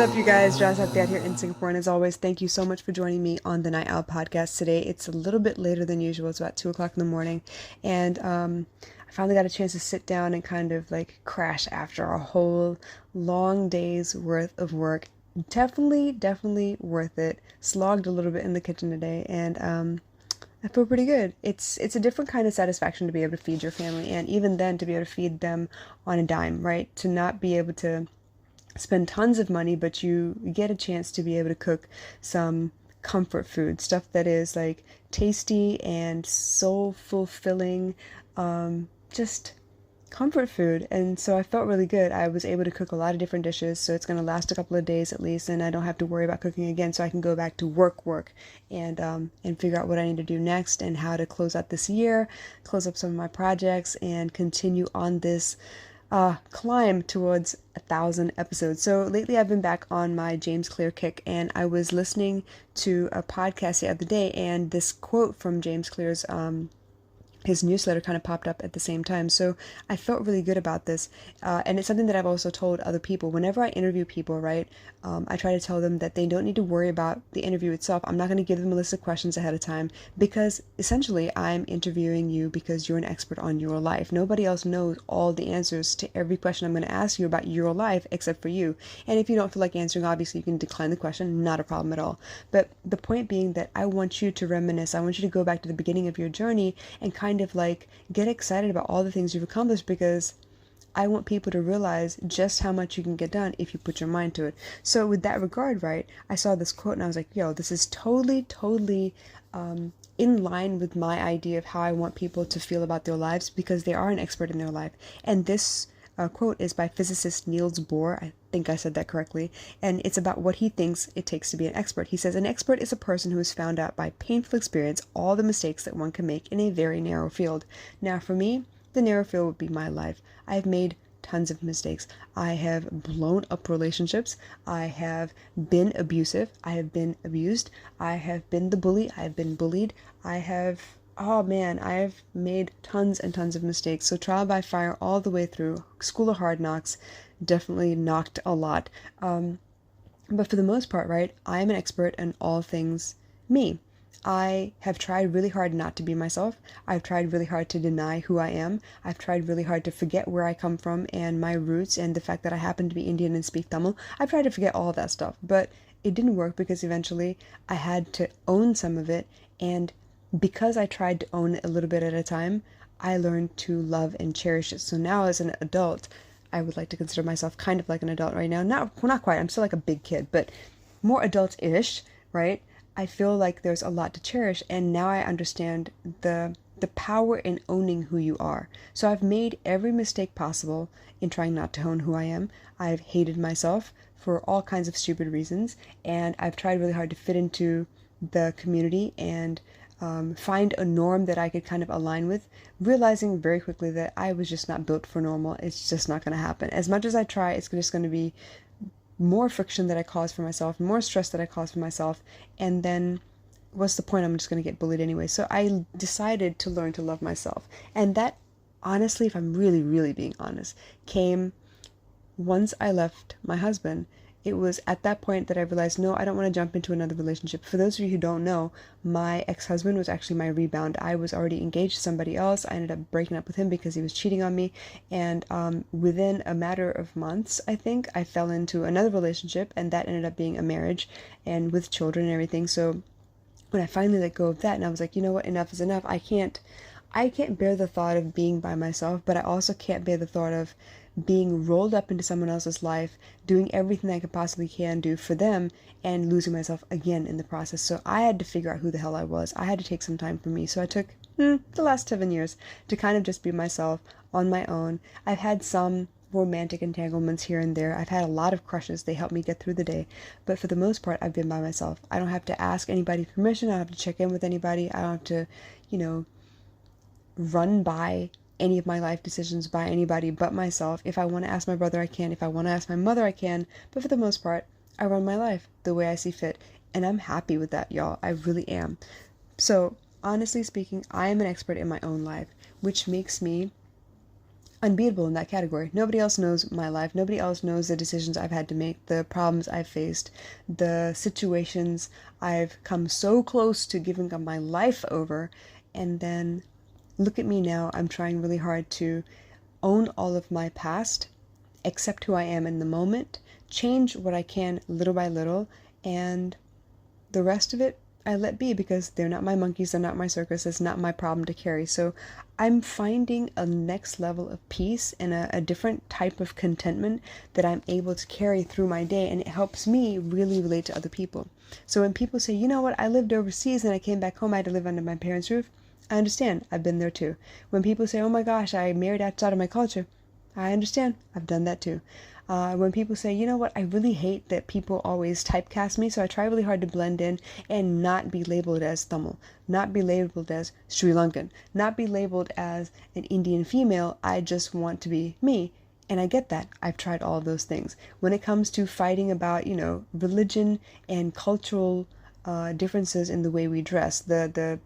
up, you guys? Jazz Happiat here in Singapore, and as always, thank you so much for joining me on the Night Owl podcast today. It's a little bit later than usual. It's about 2 o'clock in the morning, and I finally got a chance to sit down and kind of like crash after a whole long day's worth of work. Definitely worth it. Slogged a little bit in the kitchen today, and I feel pretty good. It's a different kind of satisfaction to be able to feed your family, and even then to be able to feed them on a dime, right? To not be able to spend tons of money, but you get a chance to be able to cook some comfort food, stuff that is like tasty and so fulfilling, just comfort food. And so I felt really good. I was able to cook a lot of different dishes, so it's going to last a couple of days at least, and I don't have to worry about cooking again, so I can go back to work, and figure out what I need to do next and how to close out this year, close up some of my projects, and continue on this climb towards 1,000 episodes. So lately I've been back on my James Clear kick, and I was listening to a podcast the other day, and this quote from James Clear's his newsletter kind of popped up at the same time. So I felt really good about this. And it's something that I've also told other people. Whenever I interview people, right, I try to tell them that they don't need to worry about the interview itself. I'm not going to give them a list of questions ahead of time, because essentially I'm interviewing you because you're an expert on your life. Nobody else knows all the answers to every question I'm going to ask you about your life except for you. And if you don't feel like answering, obviously you can decline the question, not a problem at all. But the point being that I want you to reminisce. I want you to go back to the beginning of your journey and kind of like get excited about all the things you've accomplished, because I want people to realize just how much you can get done if you put your mind to it. So with that regard, right, I saw this quote and I was like, yo, this is totally in line with my idea of how I want people to feel about their lives, because they are an expert in their life. And this quote is by physicist Niels Bohr. I think I said that correctly. And it's about what he thinks it takes to be an expert. He says, an expert is a person who has found out by painful experience all the mistakes that one can make in a very narrow field. Now, for me, the narrow field would be my life. I've made tons of mistakes. I have blown up relationships. I have been abusive. I have been abused. I have been the bully. I have been bullied. Oh man, I've made tons and tons of mistakes. So trial by fire all the way through. School of Hard Knocks definitely knocked a lot. But for the most part, right, I'm an expert in all things me. I have tried really hard not to be myself. I've tried really hard to deny who I am. I've tried really hard to forget where I come from and my roots and the fact that I happen to be Indian and speak Tamil. I've tried to forget all of that stuff, but it didn't work, because eventually I had to own some of it, and because I tried to own it a little bit at a time, I learned to love and cherish it. So now as an adult, I would like to consider myself kind of like an adult right now. Not quite, I'm still like a big kid, but more adult-ish, right? I feel like there's a lot to cherish, and now I understand the power in owning who you are. So I've made every mistake possible in trying not to own who I am. I've hated myself for all kinds of stupid reasons, and I've tried really hard to fit into the community and find a norm that I could kind of align with, realizing very quickly that I was just not built for normal. It's just not going to happen. As much as I try, it's just going to be more friction that I cause for myself, more stress that I cause for myself, and then what's the point? I'm just going to get bullied anyway. So I decided to learn to love myself. And that, honestly, if I'm really being honest, came once I left my husband. It was at that point that I realized, no, I don't want to jump into another relationship. For those of you who don't know, my ex-husband was actually my rebound. I was already engaged to somebody else. I ended up breaking up with him because he was cheating on me. And within a matter of months, I think, I fell into another relationship, and that ended up being a marriage and with children and everything. So when I finally let go of that, and I was like, you know what, enough is enough. I can't bear the thought of being by myself, but I also can't bear the thought of being rolled up into someone else's life, doing everything I could possibly can do for them, and losing myself again in the process. So I had to figure out who the hell I was. I had to take some time for me. So I took the last 7 years to kind of just be myself on my own. I've had some romantic entanglements here and there. I've had a lot of crushes. They help me get through the day. But for the most part, I've been by myself. I don't have to ask anybody permission. I don't have to check in with anybody. I don't have to, run by any of my life decisions by anybody but myself. If I want to ask my brother, I can. If I want to ask my mother, I can. But for the most part, I run my life the way I see fit. And I'm happy with that, y'all. I really am. So, honestly speaking, I am an expert in my own life, which makes me unbeatable in that category. Nobody else knows my life. Nobody else knows the decisions I've had to make, the problems I've faced, the situations I've come so close to giving up my life over. And then look at me now. I'm trying really hard to own all of my past, accept who I am in the moment, change what I can little by little, and the rest of it I let be because they're not my monkeys, they're not my circus, it's not my problem to carry. So I'm finding a next level of peace and a different type of contentment that I'm able to carry through my day, and it helps me really relate to other people. So when people say, you know what, I lived overseas and I came back home, I had to live under my parents' roof, I understand. I've been there too. When people say, oh my gosh, I married outside of my culture, I understand. I've done that too. When people say, you know what, I really hate that people always typecast me, so I try really hard to blend in and not be labeled as Tamil, not be labeled as Sri Lankan, not be labeled as an Indian female. I just want to be me. And I get that. I've tried all of those things. When it comes to fighting about, religion and cultural differences in the way we dress, the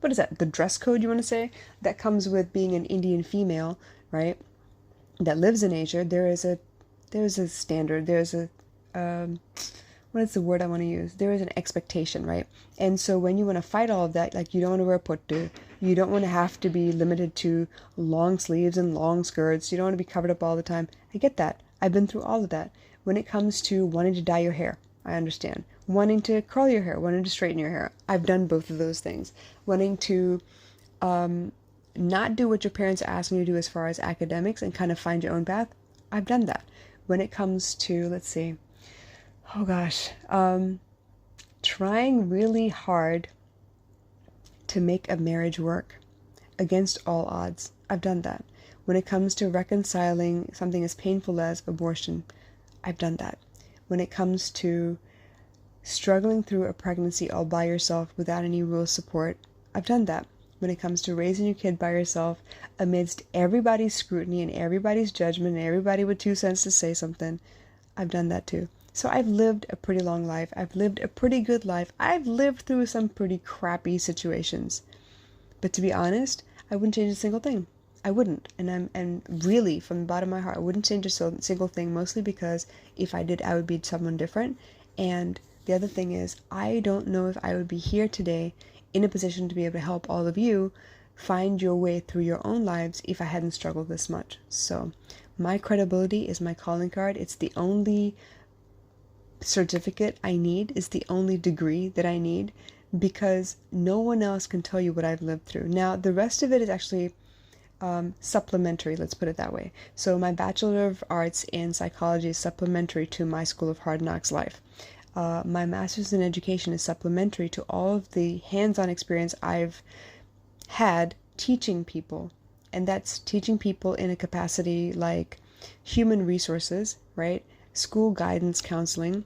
what is that? The dress code, you want to say? That comes with being an Indian female, right? That lives in Asia. There's a standard. What is the word I want to use? There is an expectation, right? And so when you want to fight all of that, like you don't want to wear puttu, you don't want to have to be limited to long sleeves and long skirts, you don't want to be covered up all the time. I get that. I've been through all of that. When it comes to wanting to dye your hair, I understand. Wanting to curl your hair, wanting to straighten your hair, I've done both of those things. Wanting to not do what your parents are asking you to do as far as academics and kind of find your own path, I've done that. When it comes to, let's see, oh gosh, trying really hard to make a marriage work against all odds, I've done that. When it comes to reconciling something as painful as abortion, I've done that. When it comes to struggling through a pregnancy all by yourself without any real support, I've done that. When it comes to raising your kid by yourself amidst everybody's scrutiny and everybody's judgment and everybody with 2 cents to say something, I've done that too. So I've lived a pretty long life. I've lived a pretty good life. I've lived through some pretty crappy situations. But to be honest, I wouldn't change a single thing. I wouldn't. And really, from the bottom of my heart, I wouldn't change a single thing, mostly because if I did, I would be someone different. And the other thing is, I don't know if I would be here today in a position to be able to help all of you find your way through your own lives if I hadn't struggled this much. So my credibility is my calling card. It's the only certificate I need. It's the only degree that I need, because no one else can tell you what I've lived through. Now, the rest of it is actually supplementary, let's put it that way. So my Bachelor of Arts in Psychology is supplementary to my School of Hard Knocks life. My master's in education is supplementary to all of the hands-on experience I've had teaching people. And that's teaching people in a capacity like human resources, right? School guidance counseling.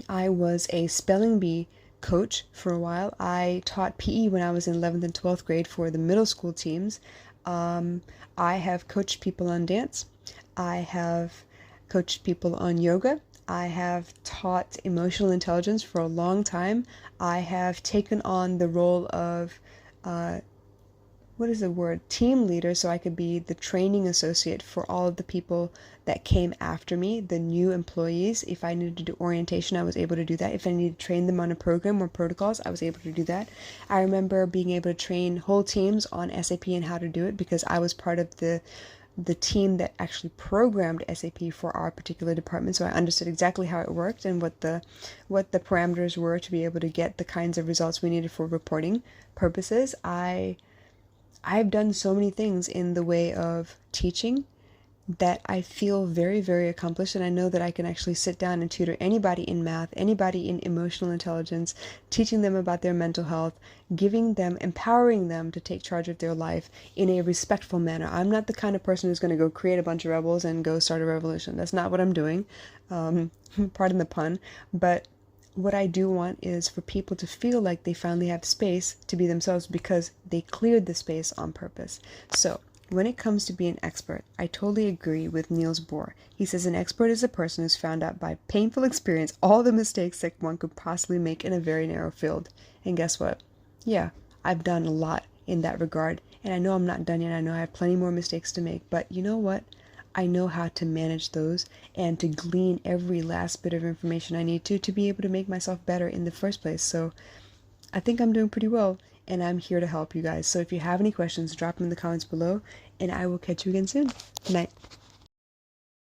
I was a spelling bee coach for a while. I taught PE when I was in 11th and 12th grade for the middle school teams. I have coached people on dance. I have coached people on yoga. I have taught emotional intelligence for a long time. I have taken on the role of, team leader, so I could be the training associate for all of the people that came after me, the new employees. If I needed to do orientation, I was able to do that. If I needed to train them on a program or protocols, I was able to do that. I remember being able to train whole teams on SAP and how to do it, because I was part of the team that actually programmed SAP for our particular department, so I understood exactly how it worked and what the parameters were to be able to get the kinds of results we needed for reporting purposes. I've done so many things in the way of teaching that I feel very, very accomplished, and I know that I can actually sit down and tutor anybody in math, anybody in emotional intelligence, teaching them about their mental health, empowering them to take charge of their life in a respectful manner. I'm not the kind of person who's going to go create a bunch of rebels and go start a revolution. That's not what I'm doing. Pardon the pun, but what I do want is for people to feel like they finally have space to be themselves because they cleared the space on purpose. So when it comes to being an expert, I totally agree with Niels Bohr. He says an expert is a person who's found out by painful experience all the mistakes that one could possibly make in a very narrow field. And guess what? Yeah, I've done a lot in that regard. And I know I'm not done yet. I know I have plenty more mistakes to make, but you know what? I know how to manage those and to glean every last bit of information I need to be able to make myself better in the first place. So I think I'm doing pretty well, and I'm here to help you guys. So if you have any questions, drop them in the comments below, and I will catch you again soon. Good night.